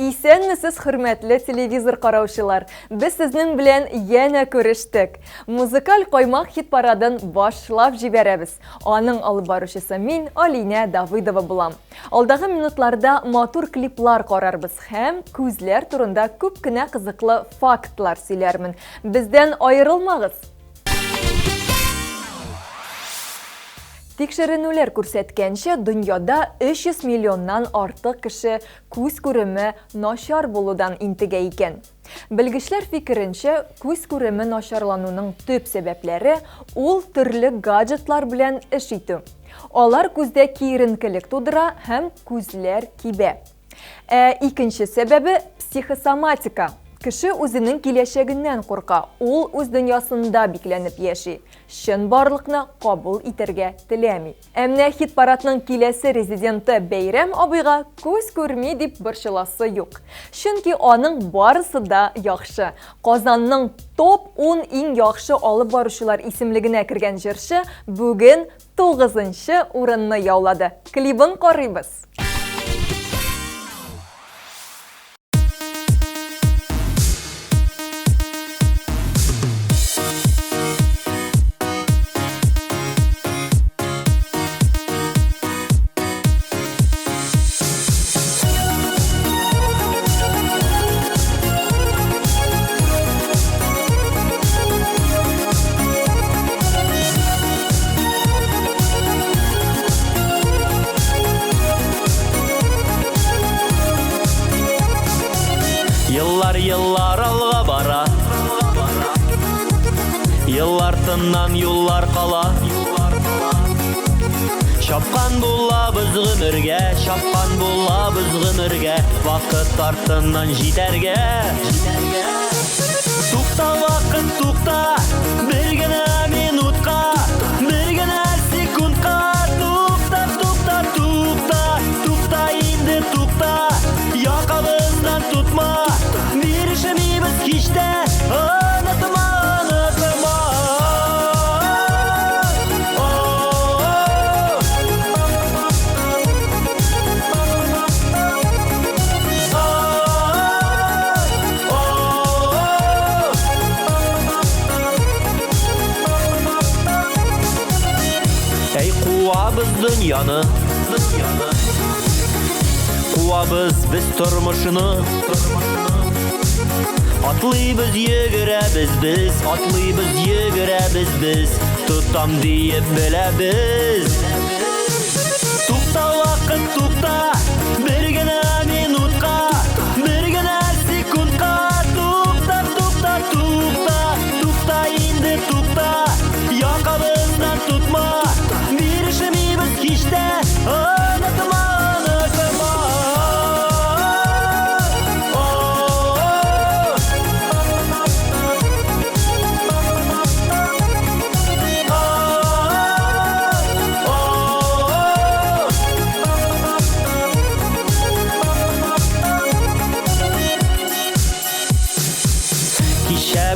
Исәнмесез, хөрмәтле телевизор караучылар. Без сезнең белән янә күрештек. Музыкаль каймак хит парадын башлап җибәрәбез. Аның алып баручысы мин, Алина Давыдова булам. Алдагы минутларда матур клиплар карарбыз һәм күзләр турында күп кенә кызыклы фактлар сөйләрмен. Бездән аерылмагыз. Тикшеренүләр күрсәткәнчә, дөньяда 300 миллионнан артык кеше күз күреме начар булудан интегә икән. Белгечләр фикеренчә, күз күреме начарлануның төп сәбәпләре ул төрле гаджетлар белән эш итү. Алар күздә киеренкелек тудыра һәм күзләр кибә. Икенче сәбәбе психосоматика. Кеше үзенең киләчәгеннән курка, ул үз дөньясында бикләнеп яши. Чын барлыкны кабул итәргә теләми. Әмма хит парадның киләсе резиденты Бәйрәм абыйга күз күрми дип борчыласы юк. Чөнки аның барысы да яхшы. Казанның топ 10 иң яхшы алып баручылар исемлегенә кергән җырчы бүген 9-нчы урынны яулады. Клибын карыйбыз. Yıllar alga bara, yıllar tыннан юллар кала. Шапкан булабыз гомергә, шапкан булабыз гомергә, вакыт артыннан җитәргә. Тукта вакыт, тукта, бер генә минутка, бер генә секундка. Тукта, тукта, тукта, тукта инде тукта, якабыздан тутма. Бирешмибез һичтә, онытма, онытма. Әй куабыз дөньяны, куабыз без тормышны. Атлыйбыз, йөгерәбез без, атлыйбыз, йөгерәбез без, тутам диеп беләбез. Тукта вакыт, тукта, бер генә минутка, бер генә секундка. Тукта, тукта, тукта, тукта инде тукта, якабыздан тутма. Бирешмибез һичтә, онытма, онытма.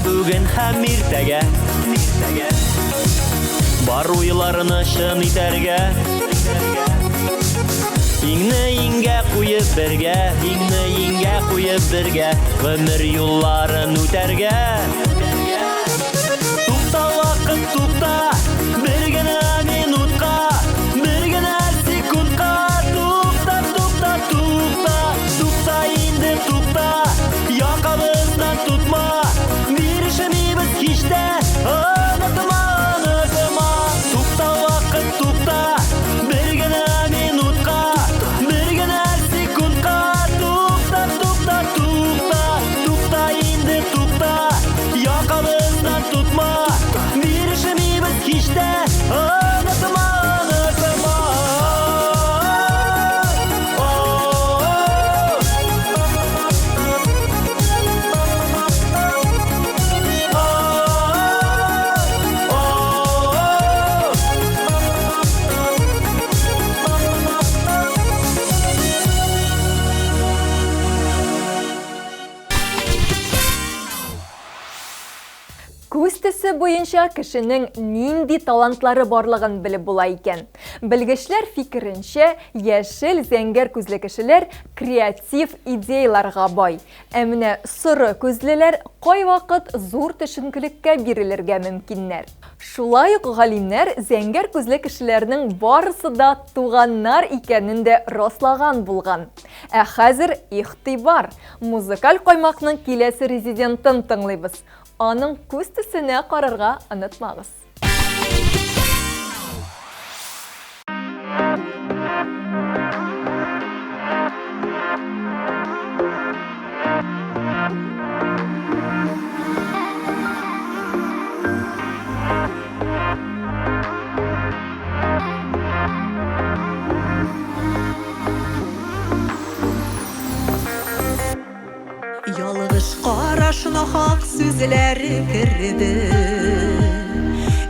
Бүген һәм иртәгә бар уйларны чын итәргә. Иңне иңгә куеп бергә, иңне иңгә куеп бергә, гомер юлларын үтәргә. Тукта вакыт, тукта, бер генә минутка, бер генә секундка. Тукта, тукта, тукта, тукта инде тукта, якабыздан тутма. Бирешмибез һичтә, онытма, онытма. Тукта вакыт, тукта, бер генә минутка, бер генә секундка. Тукта, тукта, тукта, тукта инде тукта, Күз төсе буенча кешенең нинди талантлары барлыгын белеп була икән. Белгечләр фикеренчә, яшел зәңгәр күзле кешеләр креатив идеяларга бай. Ә менә соры күзлеләр кайвакыт зур төшенкелеккә бирелергә мөмкиннәр. Шулай ук галимнәр зәңгәр күзле кешеләрнең барысы да туганнар икәнен дә раслаган булган. Ә хәзер игътибар, музыкаль каймакның киләсе резидентын тыңлыйбыз. Аның күз төсенә карарга онытмагыз. Ялгыш карашына хак сүзләре керде.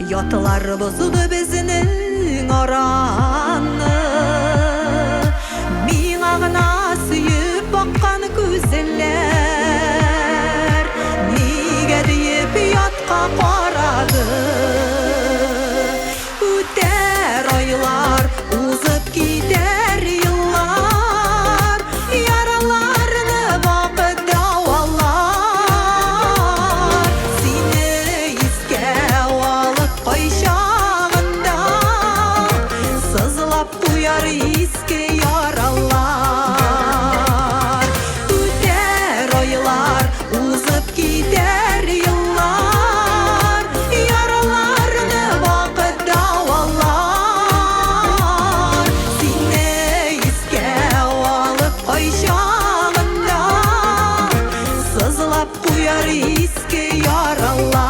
Ятылар бозулды безнең араны. Миңа гына сөеп баккан күзләр, нигә диеп ятка карады. Үтәр айлар, узып китәр еллар, яраларны вакыт давалар. Сине искә алып кайчагында, сызлап куяр иске яралар. Үтәр айлар, узып китәр еллар, яраларны вакыт давалар. Сине искә алып кайчагында, сызлап куяр иске яралар.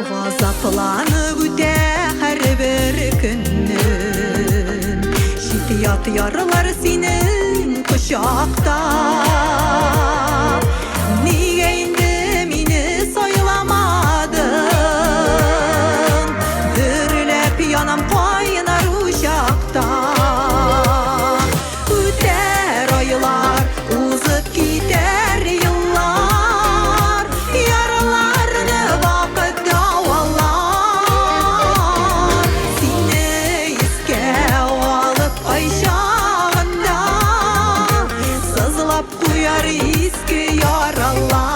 Газапланып үтә һәрбер көннең, җитят ярлар синең кочакта. Нигә инде мине сайламадың, дөрләп янам кайнар учакта. Үтәр айлар, узып китәр еллар, яраларны вакыт давалар. Сине искә алып кайчагында, сызлап куяр иске яралар.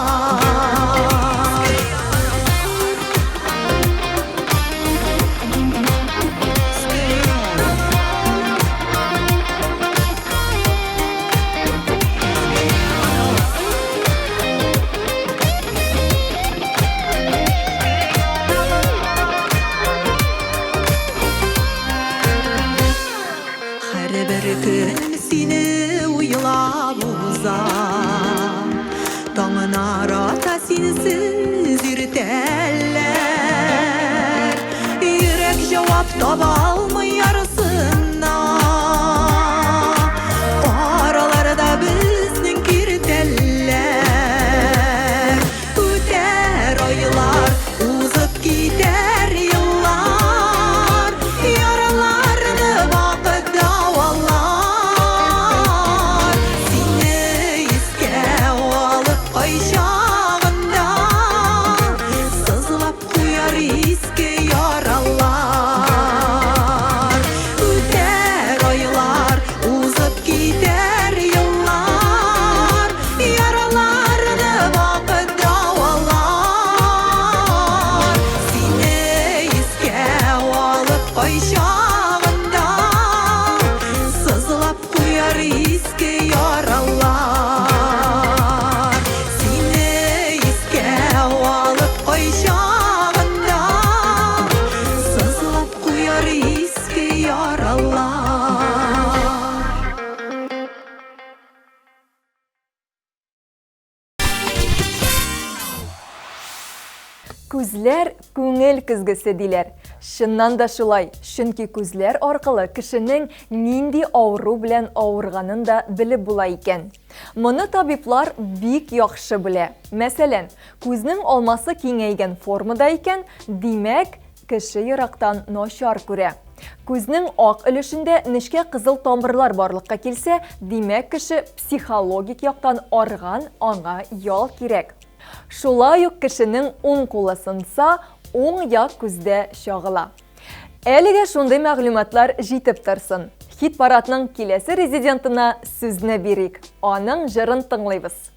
Һәрбер көн сине уйлап узам, таңын арата синсез йөртәләр. Йөрәк җавап таба алмый ярсына, араларда безнең киртәләр. Үтәр айлар, узып китәр еллар, яраларны вакыт давалар. Сине искә алып кайчагында, сызлап куяр иске яралар. Үтәр айлар, узып китәр еллар, яраларны вакыт давалар. Сине искә алып кайчагында, сызлап куяр иске яралар. Сине искә алып кайчагында, сызлап куяр иске яралар. Күзләр күңел көзгесе диләр. Чыннан да шулай, чөнки күзләр аркылы кешенең нинди авыру белән авырганын да белеп була икән. Моны табиблар бик яхшы белә. Мәсәлән, күзнең алмасы киңәйгән формада икән, димәк, кеше ерактан начар күрә. Күзнең ак өлешендә нечкә кызыл тамырлар барлыкка килсә, димәк кеше психологик яктан арган, аңа ял кирәк. Шулай ук кешенең уң кулы сынса, уң як күздә чагыла. Әлегә шундый мәгълүматлар җитеп торсын. Хит-парадның киләсе резидентына сүзне бирик. Аның җырын тыңлыйбыз.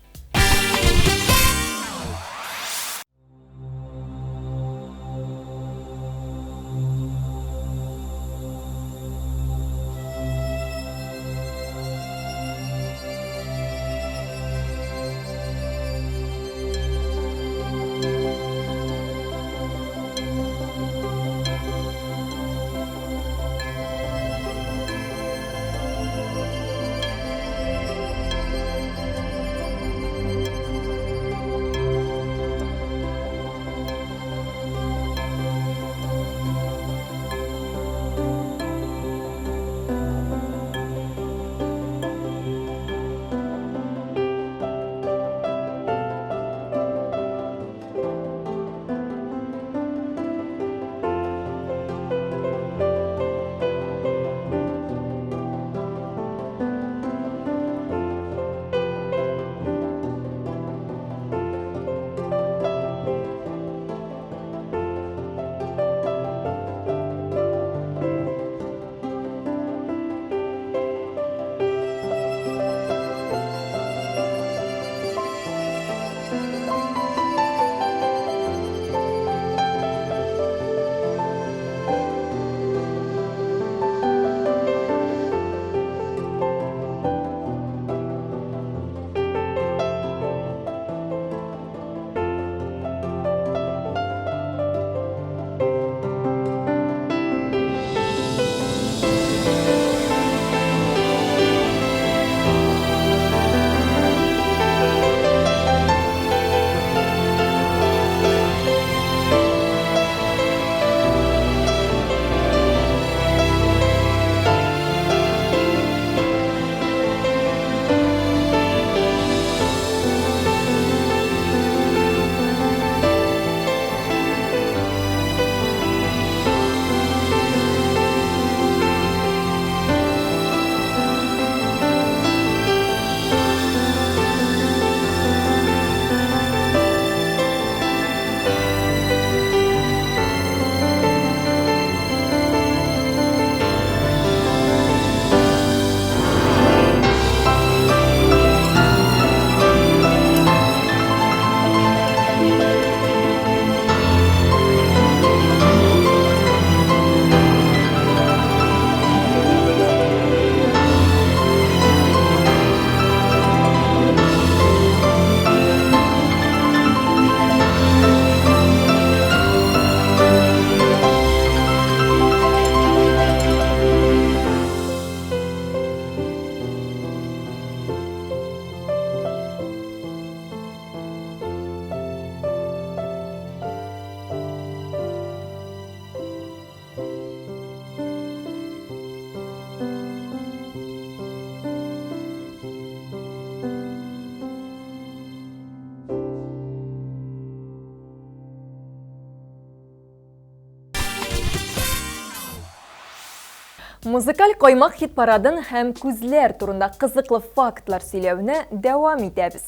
Музыкаль каймак хит-парадын һәм күзләр турында кызыклы фактлар сөйләүне дәвам итәбез.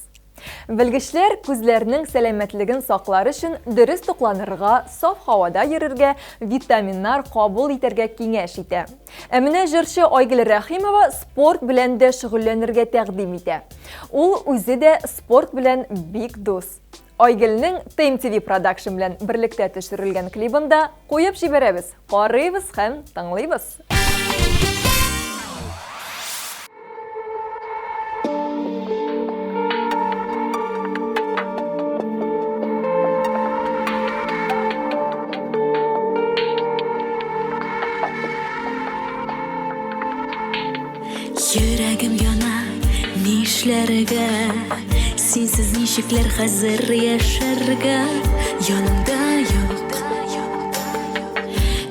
Белгечләр күзләрнең сәламәтлеген саклар өчен дөрес тукланырга, саф һавада йөрергә, витаминнар кабул итәргә киңәш итә. Ә менә җырчы Айгөл Рәхимова спорт белән дә шөгыльләнергә тәкъдим итә. Ул үзе дә спорт белән бик дус. Айгөлнең TMTV Production белән берлектә төшерелгән клибында куеп җибәрәбез, карыйбыз һәм тыңлыйбыз. Йөрәгем яна, нишләргә, синсез ничекләр хәзер яшәргә, янымда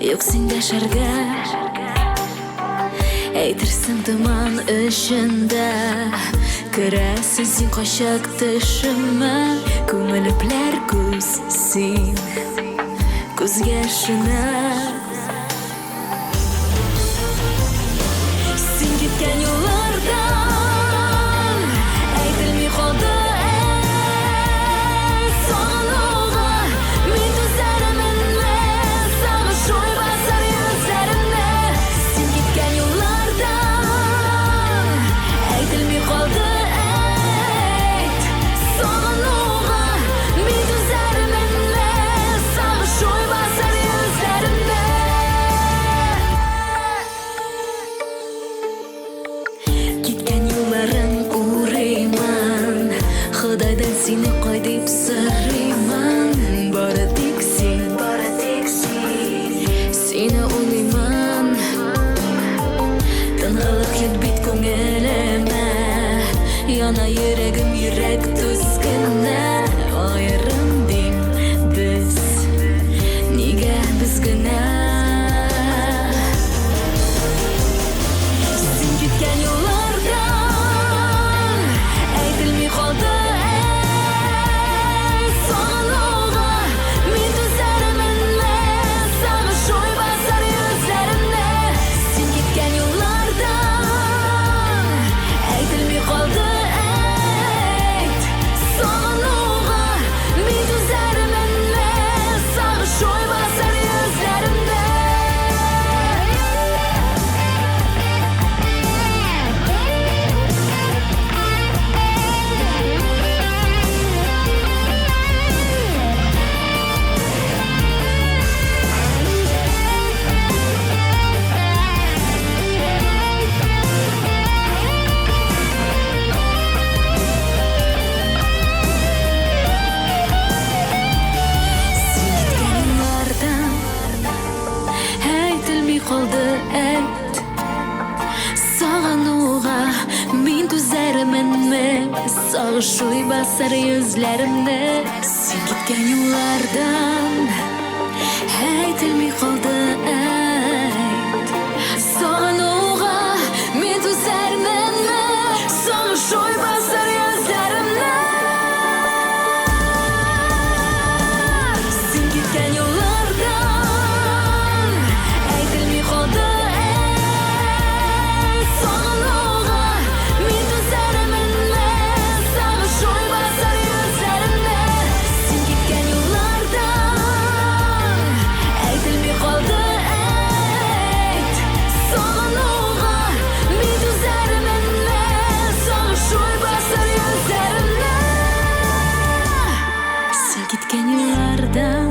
юк син дәшәргә, әйтерсең томан эчендә, керәсең син качак төшемә, күңелепләр күз син, көзге шына. Сен кеткен юлlardan әйтелми қалды сағынуға. Мен түзәрімін сағыныш ой басар yüzlerimde. Сен кеткен юлlardan әйтелми қалды сағынуға. Мен түзәрімін сағыныш ой басар yüzlerimde. Кеткен юлларың урайман, Құдайдан сені қой деп сұрайман. Бары тек сен, сені ойлайман. Тыңғылық етбейт көңіліме, яна жүрегім жүрек түзгіні. Айырым дейм біз, неге біз гына. Сен кеткен юлlardan әйтелми қалды сағынуға. Мен түзәрімін сағыныш ой басар yüzlerimde. Сен кеткен юлlardan әйтелми қалды сағынуға. Мен түзәрімін сағыныш ой басар yüzlerimde. Әйтелми қалды әйт сағынуға. Мен түзәрімін сағыныш ой басар yüzlerimde. Сен кеткен юлlardan әйтелми қалды әйт сағынуға. Мен түзәрімін сағыныш ой басар yüzlerimde. Сен кеткен юлlardan әйтелми қалды сағынуға. Мен түзәрімін сағыныш ой басар yüzlerimde. Сен кеткен юлlardan әйтелми қалды сағынуға. Мен түзәрімін сағыныш ой басар yüzlerimde. Сен кеткен юлlardan.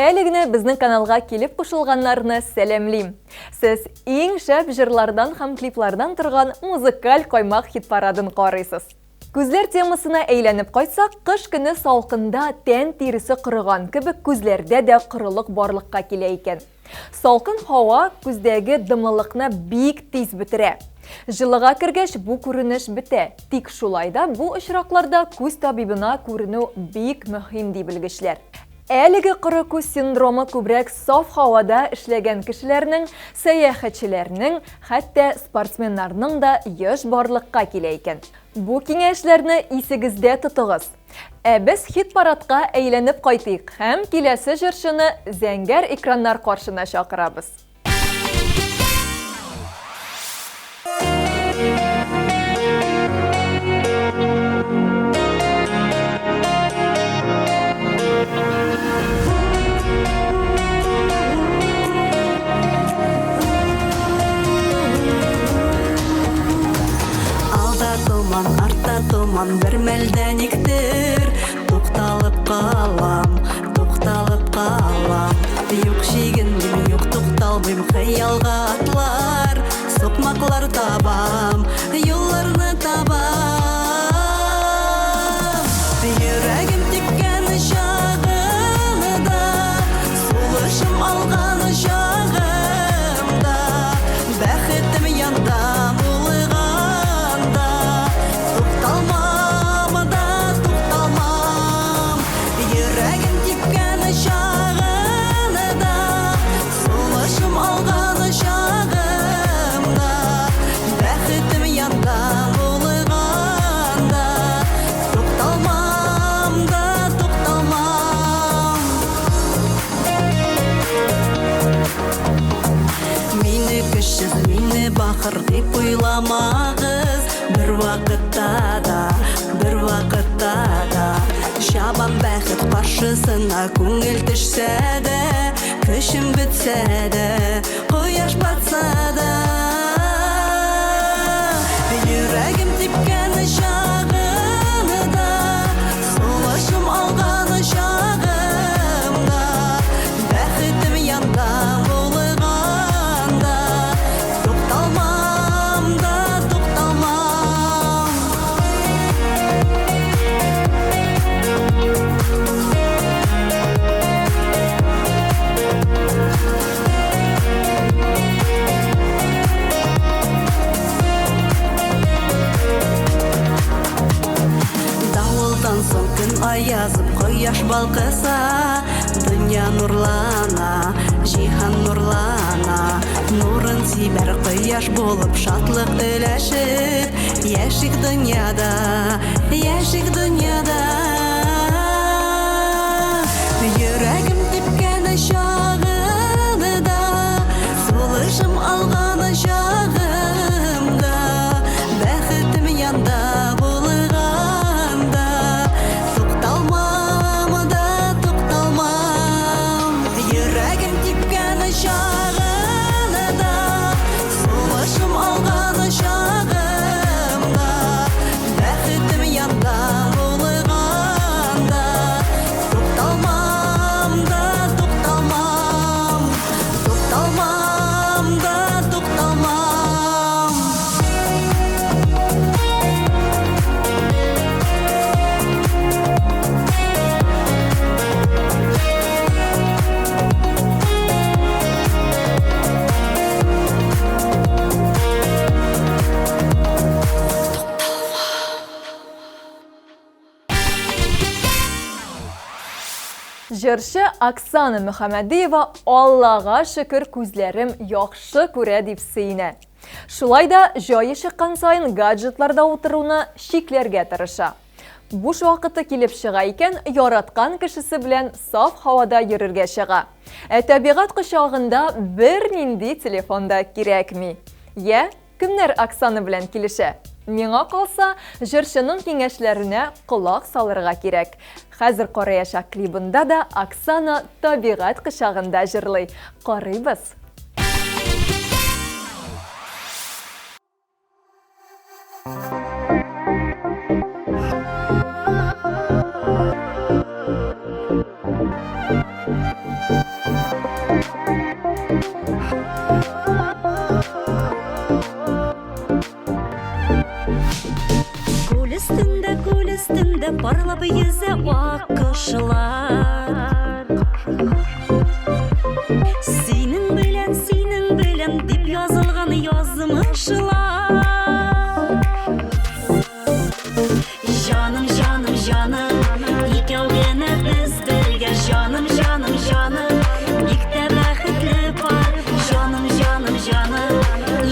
Әлегіне біздің каналға келіп қошылғанларыны сәлемлейм. Сіз ең шәп жырлардан һәм клиплардан тұрған музыкаль қоймақ хит-парадын қарайсыз. Күзлер темасына әйләніп қайтсақ, қыш күні салқында тән терісі құрыған кебек күзлерде де құрылық барлыққа келе екен. Салқын һава күздәге дымлылықны бик тиз бітірә. Жылыға кіргеш бу күрінеш бітә. Тик шулайда бу очракларда күз табибына күріну бик мөһим ди белгечләр. Әлеге құры күз синдромы күбрәк саф һавада эшләгән кешеләрнең, сәяхәтчеләрнең, хәтта спортсменнарның да еш барлыкка килә икән. Бу киңәшләрне исегездә тотыгыз. Без хит-парадка әйләнеп кайтыйк һәм киләсе җырчыны зәңгәр экраннар каршына чакырабыз. Артта томан бір мәлдә никтер тукталып калам. Юк шигендем, юк тукталмыйм, хыялга атлар, сукмаклар табам, юлларны табам. Йөрәгем тиккән чагында, сулышым алган чагымда, бәхетем янда. Algan çağımda, bәхетем янда булган. Табан бәхет қаршысына көңіл түшсе де, күшім бітсе де, қояш батса да. Жүрегім тепкені шағында, солашым алғаны шағымда, бәхетім янда болығанда, тоқталмам да, тоқталмам. Дауылдан соң күн аязып, қояш балқыса, дүния нұрлана, жиһан нұрлана. Нұрын сибәр қояш болып, шатлық үләшіп, яшик дүнияда, яшик дүнияда. Жүрегім тепкені шағында, солышым алғаны шағымда, бәхетім янда болығанда, тоқталмам да, тоқталмам. Жүрегім тепкені шағында, солышым алғаны шағымда, бәхетім янда болығанда, тоқталмам да, тоқталмам. Тоқталмам да, тоқталмам. Жыршы Оксана Мөхәммәдиева Аллаға шүкір күзләрем яхшы күрә дип сөйнә. Шулай да җае чыккан сайын гаджетларда утыруны шикләргә тырыша. Буш вакыты килеп чыга икән, яраткан кешесе белән саф һавада йөрергә чыга. Табигать кочагында бернинди телефонда кирәкми. Я, кемнәр Оксана белән килешә? Миңа калса, җырчының киңәшләренә колак салырга кирәк. Хәзер караячак клибында да Оксана табигать кочагында җырлый. Карыйбыз. Күл өстендә парлап йөзә ак кошлар. Синең белән дип язылган язмышлар. Җаным, җаным, җаным, икәү генә без бергә. Җаным, җаным, җаным, бик тә бәхетле бар. Җаным, җаным, җаным,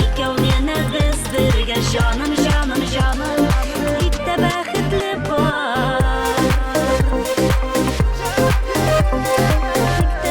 икәү генә без бергә. Җаным, җаным, җаным, бик тә бәхетле бар. Бик тә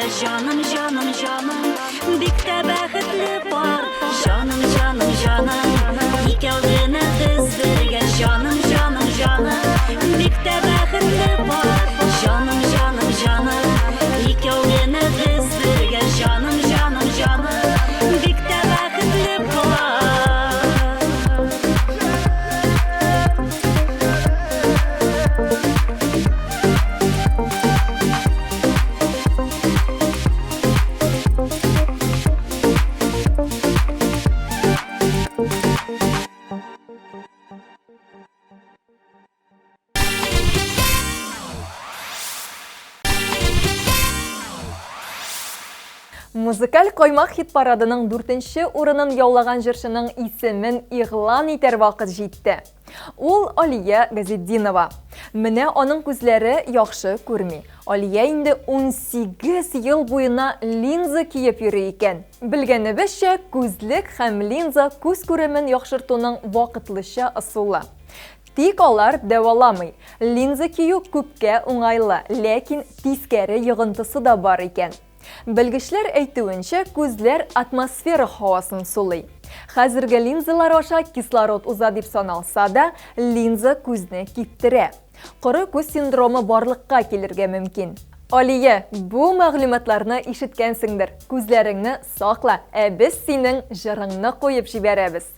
Жаным, жаным, жаным, бик тә бәхетле бар. Жаным, жаным, жаным, икәү генә без бергә. Жаным, жаным, жаным, бик тә бәхетле бар. Жаным, жаным, жаным, икәү генә без бергә. Жаным, жаным, жаным, бик тә бәхетле бар. Музыкаль коймак хит парадының 4-нче урынын яулаган җырчының исемен игълан итәр вакыт җитте. Ул Алия Газетдинова. Менә аның күзләре яхшы күрми. Алия инде 18 ел буена линза киеп йөри икән. Белгәнебезчә, күзлек һәм линза күз күремен яхшыртуның вакытлыча ысулы. Тик алар дәваламый. Линза кию күпкә уңайлы, ләкин тискәре йогынтысы да бар икән. Белгечләр әйтүенчә, күзләр атмосфера һавасын сулый. Хәзерге линзалар аша кислород уза дип саналса да, линза күзне киптерә. Коры күз синдромы барлыкка килергә мөмкин. Алия, бу мәгълүматларны ишеткәнсеңдер. Күзләреңне сакла, ә без синең җырыңны куеп җибәрәбез.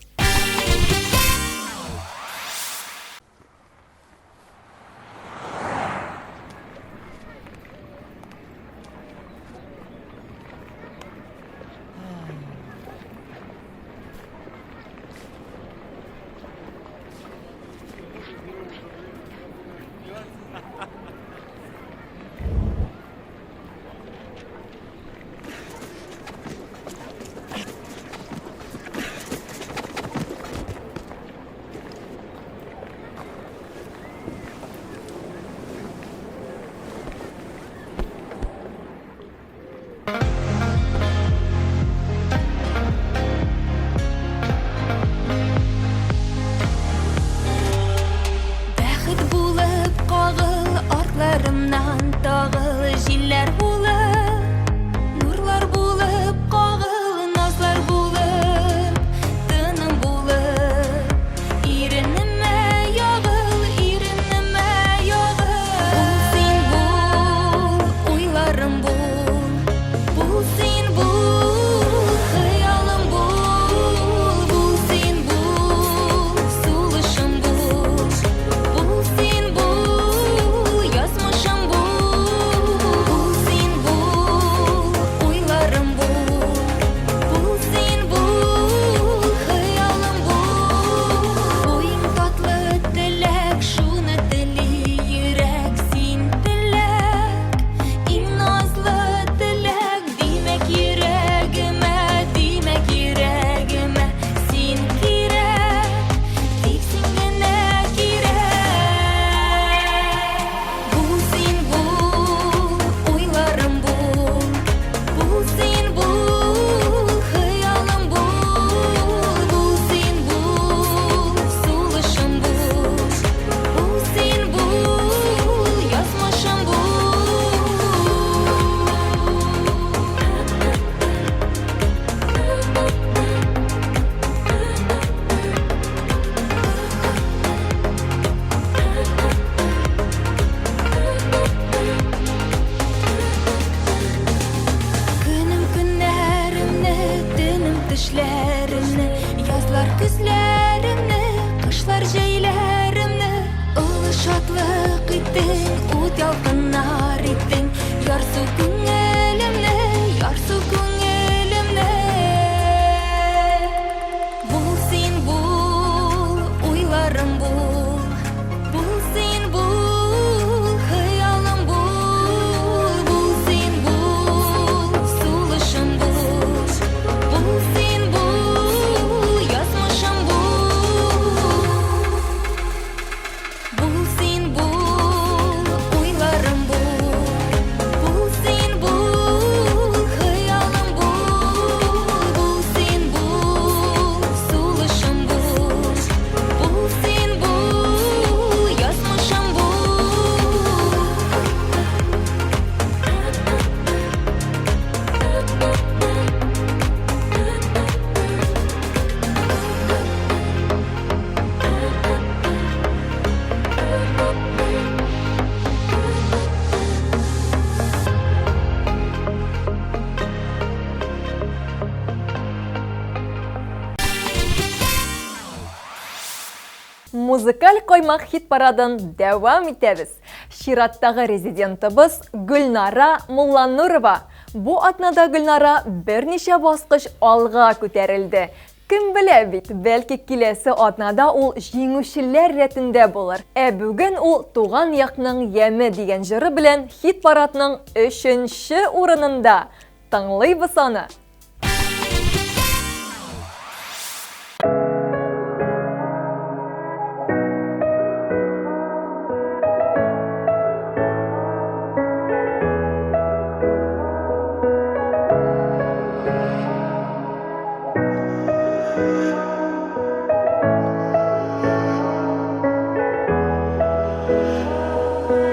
музыкаль коймак хит парадын дәвам итәбез. Чираттагы резидентыбыз Гөлнара Мулланурова. Бу атнада Гөлнара берничә баскыч алга күтәрелде. Кем белә бит, бәлки киләсе атнада ул җиңүчеләр рәтендә булыр. Бүген ул туган якның яме дигән җыры белән хит парадның 3нче урынында. Тыңлыйбыз аны.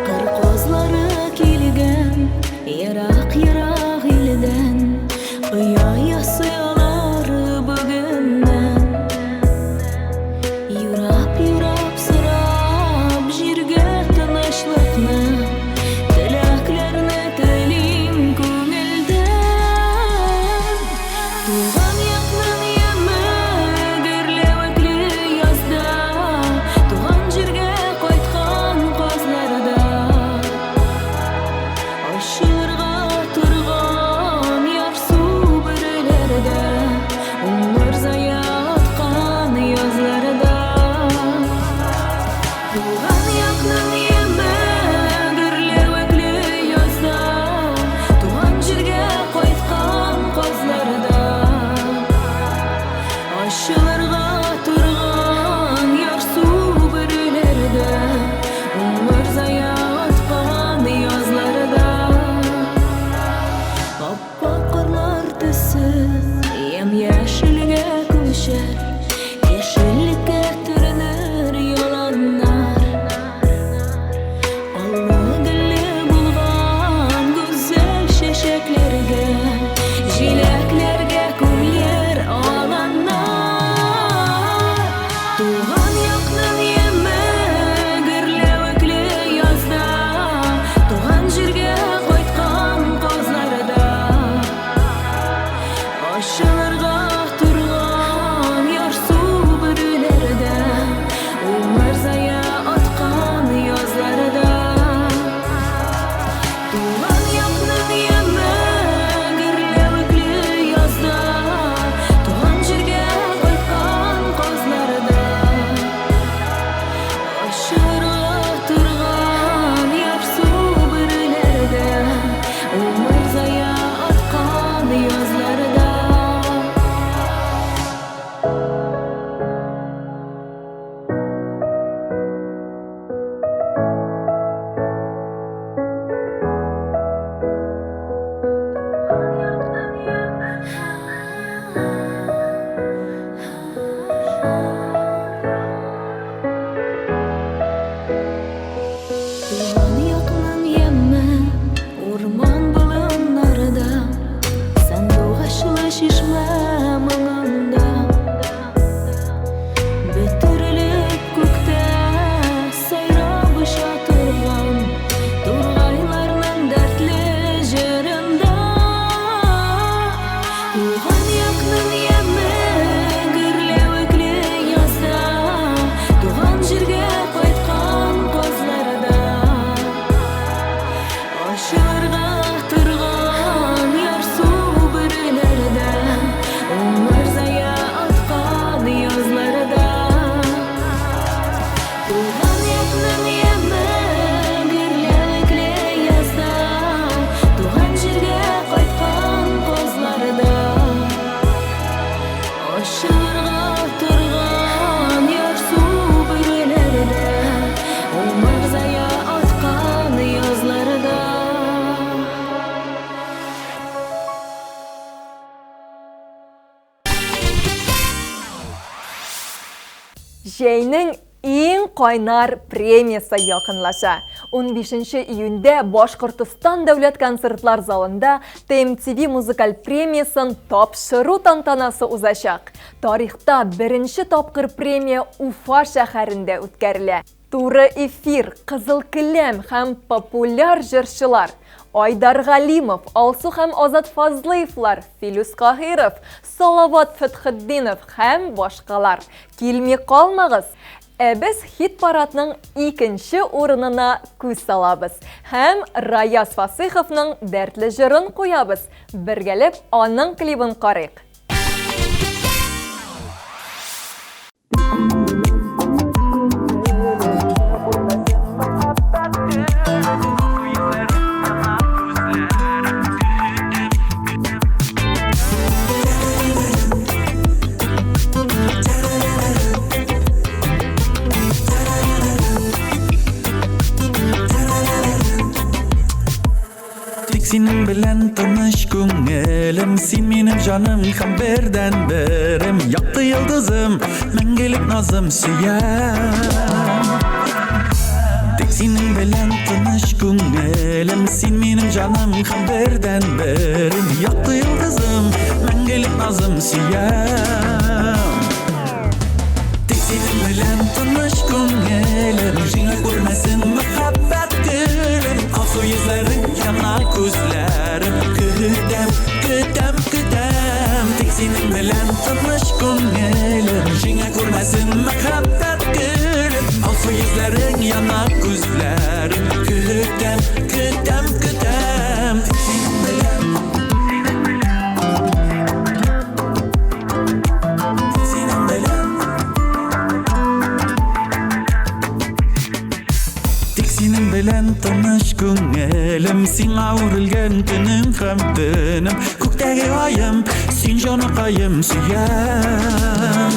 Кыр козлары килгән, ерак-ерак илдән, оя ясыйлары бүгеннән. Юрап-юрап сорап җиргә тынычлыкны, теләкләрне телим күңелдән. Туган якның яме гөрләвекле язда, туган җиргә кайткан кызларда. Ашырга торган ярсу бөреләрдә, умыр зая аткан язларда. Туган якның яме гөрләвекле язда, туган җиргә кайткан кызларда. Ашырга торган ярсу бөреләрдә, умыр зая аткан язларда. Аппак кырлар төсе ямь-яшелгә күчәр, яшеллеккә төренер яланнар. Аллы-гөлле булган гүзәл чәчәкләргә, җиләкләргә күмләр аланнар. Туган якның яме гөрләвекле язда, туган җиргә кайткан кызларда. Ашылырга торган ярсу бөреләрдә, умыр зая аткан язларда. Туган якның яме гөрләвекле язда, туган җиргә кайткан кызларда. Ашырга торган ярсу бөреләрдә, умыр зая аткан язларда. Туган якның яме урман болыннарда, сандугачлы чишмә моңында. Бөтерелеп күктә сайрап оча торган тургайларның дәртле җырында. Туган якның яме гөрләвекле язда, туган җиргә кайткан кызларда. Ашырга торган ярсу бөреләрдә, умыр зая аткан язларда. Туган якның яме гөрләвекле язда, туган җиргә кайткан кызларда. Ашырга торган ярсу бөреләрдә, умыр зая аткан язларда. Җәйнең иң кайнар премиясы якынлаша. 15 июньдә Башкортстан дәүләт концертлар залында ТМТV музыкаль премиясын тапшыру тантанасы узачак. Тарихта беренче тапкыр премия Уфа шәһәрендә үткәрелә. Туры эфир, кызыл килем һәм популяр җырчылар Айдар Галимов, Алсу һәм Азат Фазлыевлар, Филүс Каһиров, Салават Фәтхетдинов һәм башкалар. Килми калмагыз. Biz hit paradның ikinci орынына күз салабыз. Һәм Раяз Фасыйховның дәртле җырын куябыз. Бергәлеп аның клибын карыйк. Senin bilen tanış güngelim, sen benim canım hem birden birim. Yaktı yıldızım, mengelik nazım süyen. Tek senin bilen tanış güngelim, sen benim canım hem birden birim. Yaktı yıldızım, mengelik nazım süyen. Tek senin bilen tanış güngelim, jina görmesin muhabbet gülüm. Alsu yüzlerin yana gözlerim, küdem, küdem, küdem. Tek senin bilen tanış güngelim, jina görmesin muhabbet gülüm. Alsu yüzlerin yana gözlerim, küdem, küdem, küdem. Tek senin bilen senin bilen tanış güngelim, sen avrilgen günüm hem dönüm. Kökteki ayım, sen canı kayım süyen.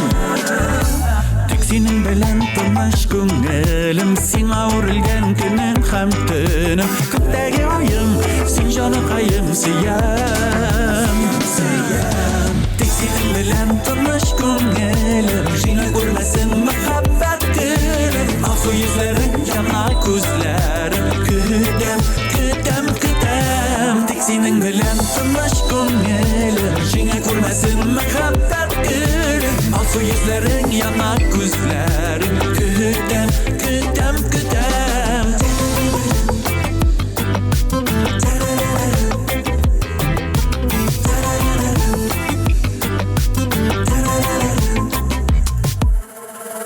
Tek senin bilen tanış güngelim, sen avrilgen günüm hem dönüm. Kökteki ayım, sen canı kayım süyen. Tek senin bilen tanış güngelim, jina görmesin muhabbet gülüm. Alsu yüzlerin yana gözlerim, küdem, küdem, küdem. Tek senin bilen tanış güngelim, jina görmesin muhabbet gülüm. Alsu yüzlerin yana gözlerim, küdem, küdem, küdem.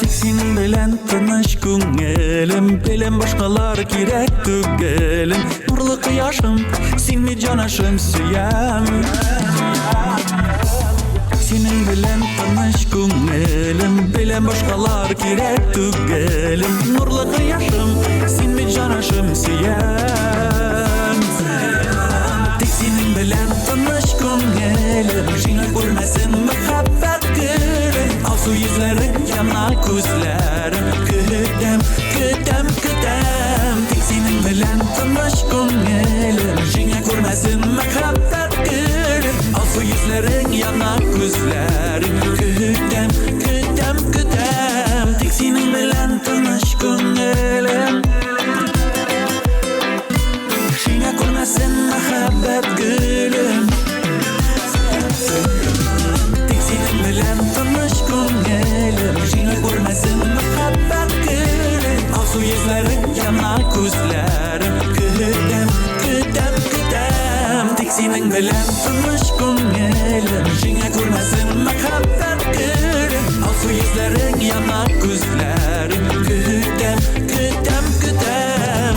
Senin bilen tanış güngelim, bilen başkalar gerek tügelim. Nurlu kıyaşım, sen mi canaşım süyem. Senin bilen tanış güngelim, bilen başkalar gerek tügelim. Nurlu kıyaşım, sen mi canaşım süyem. Tek senin bilen tanış güngelim, jina görmesin muhabbet gülüm. Alsu yüzlerin yana gözlerim, küdem, küdem, küdem. Tek senin bilen tanış güngelim, jina görmesin muhabbet gülüm. Alsu yüzlerin yana gözlerim, küdem, küdem, küdem. Tek senin bilen tanış güngelim, jina görmesin muhabbet gülüm. Tek senin bilen tanış güngelim, jina görmesin muhabbet gülüm. Alsu yüzlerin yana gözlerim, küdem, küdem, küdem. Tek senin bilen tanış güngelim, jina görmesin muhabbet gülüm. Alsu yüzlerin yana gözlerim, küdem, küdem, küdem.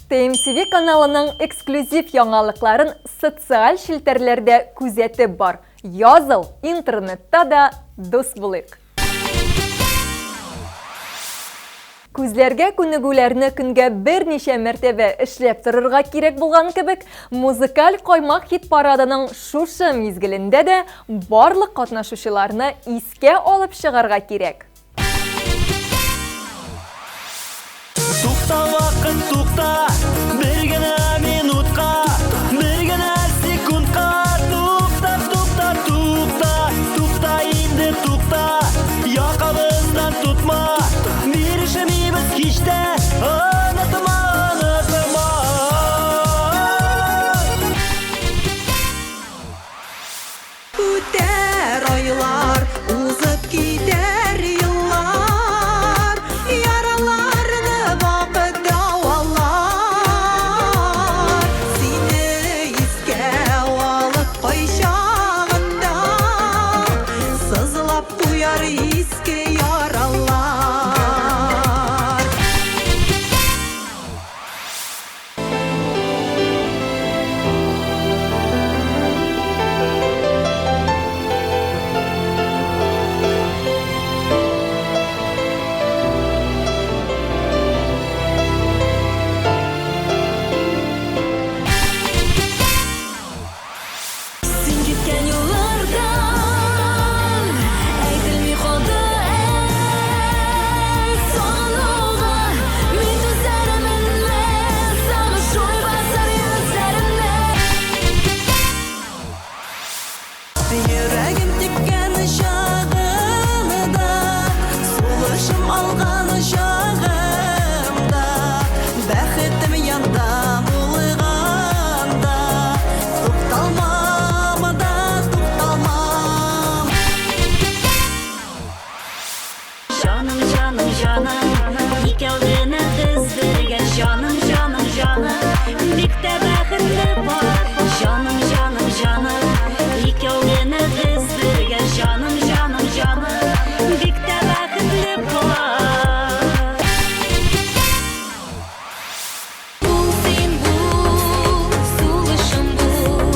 TMTV каналының эксклюзив яңалыкларын социаль шелтерләрдә күзәтеп бар. Языл, интернетта да дус булыйк. Күзләргә күнегүләрне көнгә берничә мәртәбә эшләп торырга кирәк булган кебек, музыкаль каймак хит парадының шушы мизгелендә дә барлык катнашучыларны искә алып чыгарга кирәк. Тукта вакыт тукта, бер генә минутка, бер генә секундка. Тукта, тукта, тукта, тукта инде тукта. Якабыздан тутма, бирешмибез һич тә. Онытма, онытма. Үтәр айлар, узып китәр янда булганда тукталмам анда тукталмам Жаным, жаным, жаным, икәүгене без бергә. Жаным, жаным, жаным, бик тә бәхетле бар. Жаным, жаным, жаным, икәүгене без бергә. Жаным, жаным, жаным, бик тә бәхетле бар. Бул сен бул, сулышым бул.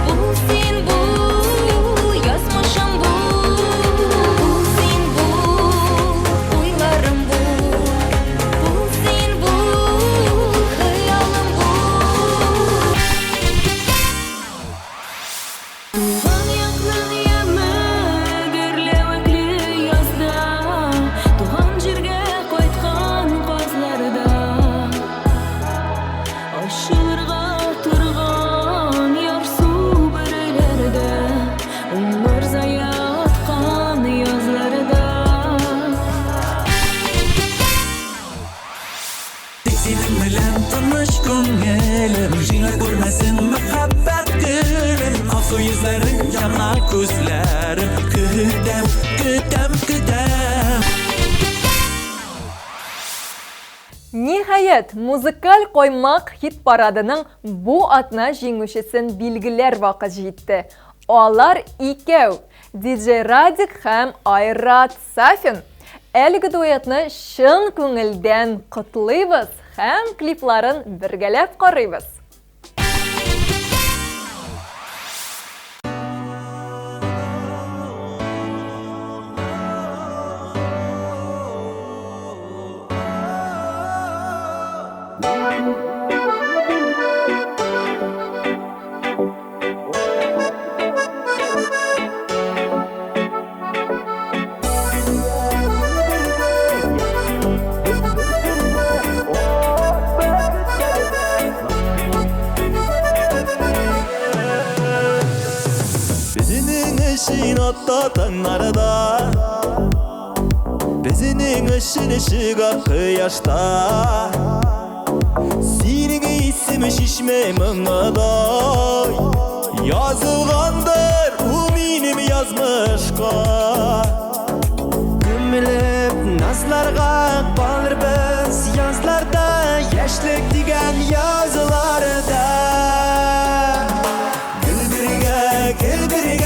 Бул сен бул, язмышым бул. Бул сен бул, уйларым бул. Бул сен бул, хыялым бул. Туган якның яме, гөрләвекле язда. Туган җиргә кайткан казларда. Ашылырга торган ярсу бөреләрдә, умыр зая аткан язларда. Tek senin bilen tanış gönlüm Jina görmesin muhabbet gülüm Aksu yüzlerin yanar gözlerim Güdem, güdem, güdem Nihayet, muzikal koymak hit paradının bu atna jingüşесін bilgiler vakit жетті. Onlar икәү, DJ Радик һәм Айрат Сафин. Әлгі дуэтны шын күңелдән құтлыйбыз һәм клипларын бергәләп карыйбыз. Bizinin ışın otta tınlarda Bizinin ışın ışığa kıyaşta Senin ismi şişme mınaday Yazılgandır o benim yazmışka Gömülüp nazlarga kalır biz yazlarda Yaşlık digen yazılarda Gül birge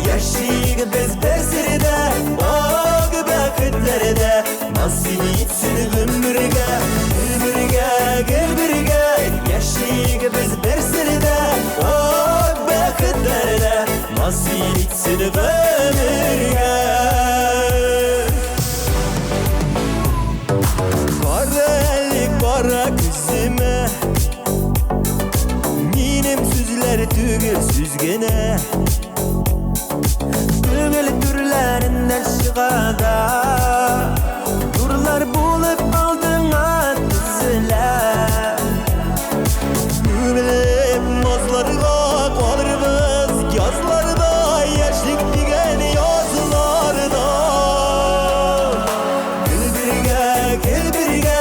yaşıyık biz bersirde O göbeklerde nasıl içsin ömürge Gül birge yaşıyık biz bersirde O göbeklerde nasıl içsin ömürge Kara ellik kara küzüme Benim süzler tügül süzgene Tügül türlerinden çıkada Durlar bulup aldığına diziler Tügülüp nazlarına kalırız Yazlarda yaşlık digen yazılarda Gül birge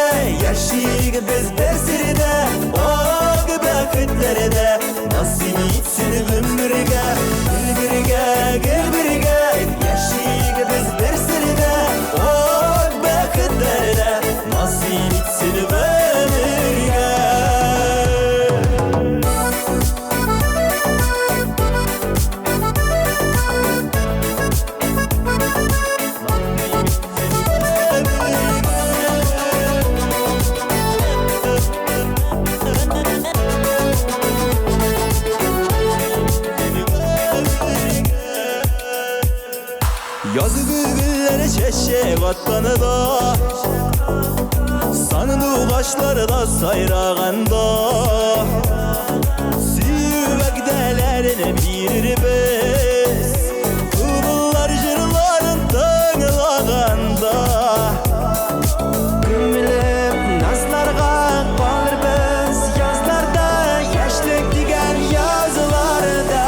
yaşıyık biz bersirde O göbeklerde nasıl içsin ömürge Gül birge yaşıyık biz bersirde O göbeklerde nasıl içsin ömürge Yazı güllere çeşek atkanı da Sanını başları da sayrağında Süvekdelerine birir biz Kıvıllar jırların tığılağında Gömülüp nazlarga kalır biz yazlarda Yaşlık digen yazılarda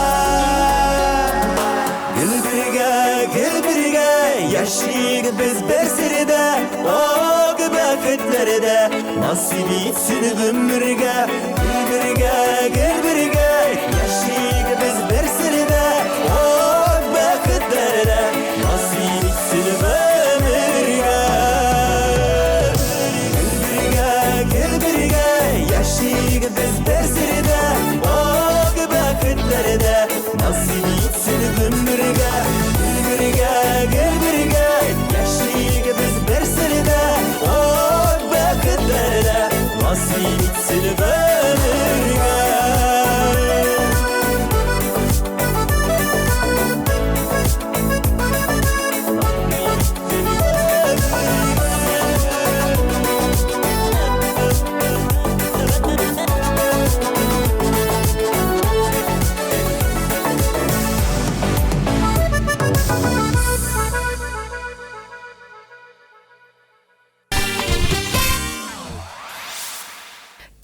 Gül birge yaşıyık biz bersirde O göbeklerde Nasip etsin ömürge, gül birge, yaşayık biz bir sırada, o bakitlerde. Nasip etsin ömürge, gül birge, yaşayık biz bir sırada, o bakitlerde. Nasip etsin ömürge, gül birge, yaşayık biz bir sırada, o bakitlerde. Nasip etsin ömürge.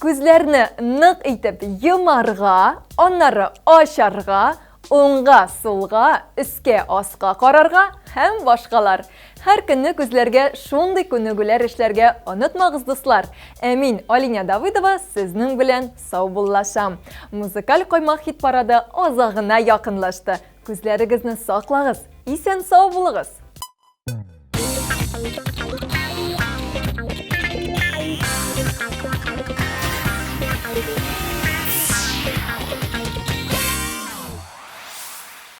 Күзләрне нык итеп йомарга, аннары ашарга, оңга, сулга, өскә, аска карарга һәм башкалар. Һәр көнне күзләргә шундый күнегүләр эшләргә онытмагыз, дуслар. Ә мин, Алиня Давыдова, сезнең белән сау буллашам. Музыкаль каймак хит парады азагына якынлашты. Күзләрегезне саклагыз, исән сау булыгыз.